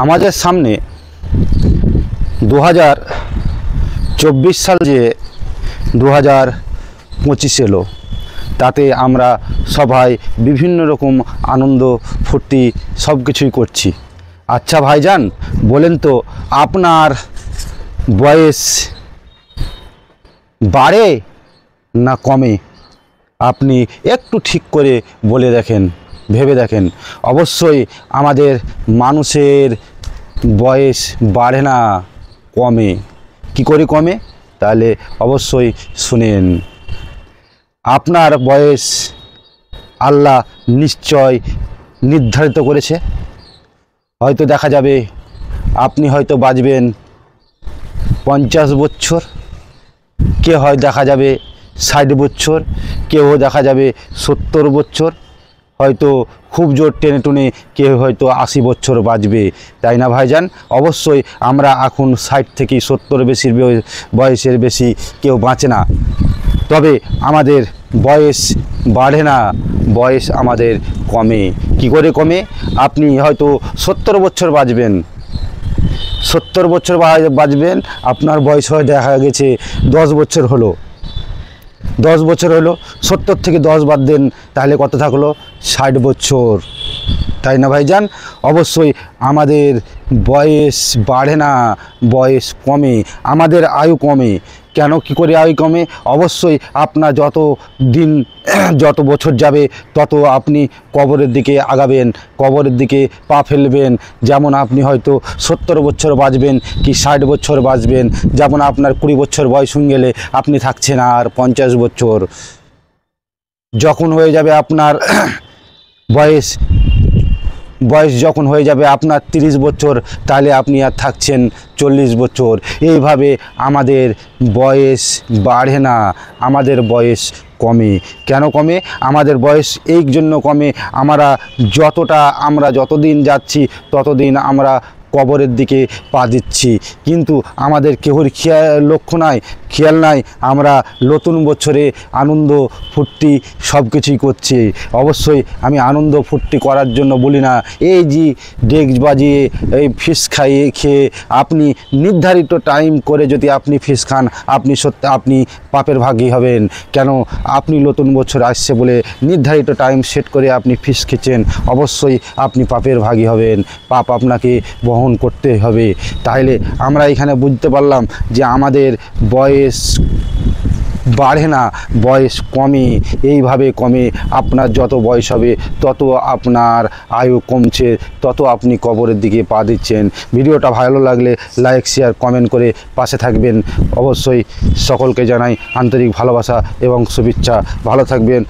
আমাদের সামনে 2024 সাল যে 2025 এলো, তাতে আমরা সবাই বিভিন্ন রকম আনন্দ ফুর্তি সব কিছুই করছি। আচ্ছা ভাইজান, বলেন তো আপনার বয়স বাড়ে না কমে? আপনি একটু ঠিক করে বলে দেখেন, ভেবে দেখেন। অবশ্যই আমাদের মানুষের বয়স বাড়ে না, কমে। কি করে কমে? তাহলে অবশ্যই শুনেন। আপনার বয়স আল্লাহ নিশ্চয় নির্ধারিত করেছে। হয়তো দেখা যাবে আপনি হয়তো বাঁচবেন 50 বছর, কেউ হয় দেখা যাবে 60 বছর, কেউ দেখা যাবে 70 বছর, হয়তো খুব জোর টেনে টুনে কেউ হয়তো 80 বছর বাঁচবে, তাই না ভাইজান? অবশ্যই আমরা এখন 60 থেকে 70 বেশি বয়সের বেশি কেউ বাঁচে না। তবে আমাদের বয়স বাড়ে না, বয়স আমাদের কমে। কি করে কমে? আপনি হয়তো 70 বছর বাঁচবেন, 70 বছর বাঁচবেন, আপনার বয়স হয়ে দেখা গেছে 10 বছর হলো, 10 বছর হলো, 70 থেকে 10 বাদ দেন, তাহলে কত থাকলো? 60 বছর, তাই না ভাইজান? অবশ্যই আমাদের বয়স বাড়ে না, বয়স কমে, আমাদের আয়ু কমে। কেন, কি করে আয়ু কমে? অবশ্যই আপনার যত দিন যত বছর যাবে তত আপনি কবরের দিকে আগাবেন, কবরের দিকে পা ফেলবেন। যেমন আপনি হয়তো 70 বছর বাঁচবেন কি 60 বছর বাঁচবেন, যেমন আপনার 20 বছর বয়স হয়ে গেলে আপনি থাকছেন আর 50 বছর। যখন হয়ে যাবে আপনার বয়স যখন হয়ে যাবে আপনার 30 বছর, তাহলে আপনি আর থাকছেন 40 বছর। এইভাবে আমাদের বয়স বাড়ে না, আমাদের বয়স কমে। কেন কমে? আমাদের বয়স এই জন্য কমে, আমরা যতদিন যাচ্ছি ততদিন আমরা কবরের দিকে পা দিচ্ছি, কিন্তু আমাদের কেউর খেয়াল নাই আমরা নতুন বছরে আনন্দ ফুর্তি সব কিছুই করছি। অবশ্যই আমি আনন্দ ফুর্তি করার জন্য বলি না, এই যে ডেস্ক বাজিয়ে এই ফিস খেয়ে আপনি নির্ধারিত টাইম করে যদি আপনি ফিস খান, আপনি পাপের ভাগী হবেন। কেন? আপনি নতুন বছর আসছে বলে নির্ধারিত টাইম সেট করে আপনি ফিস খেয়েছেন, অবশ্যই আপনি পাপের ভাগী হবেন, পাপ আপনাকে বহন করতে হবে। তাহলে আমরা এখানে বুঝতে পারলাম যে আমাদের বয়স বাড়ে না, বয়স কমে। এইভাবে কমে, আপনার যত বয়স হবে তত আপনার আয়ু কমছে, তত আপনি কবরের দিকে পা দিচ্ছেন। ভিডিওটা ভালো লাগলে লাইক শেয়ার কমেন্ট করে পাশে থাকবেন। অবশ্যই সকলকে জানাই আন্তরিক ভালোবাসা এবং শুভেচ্ছা। ভালো থাকবেন।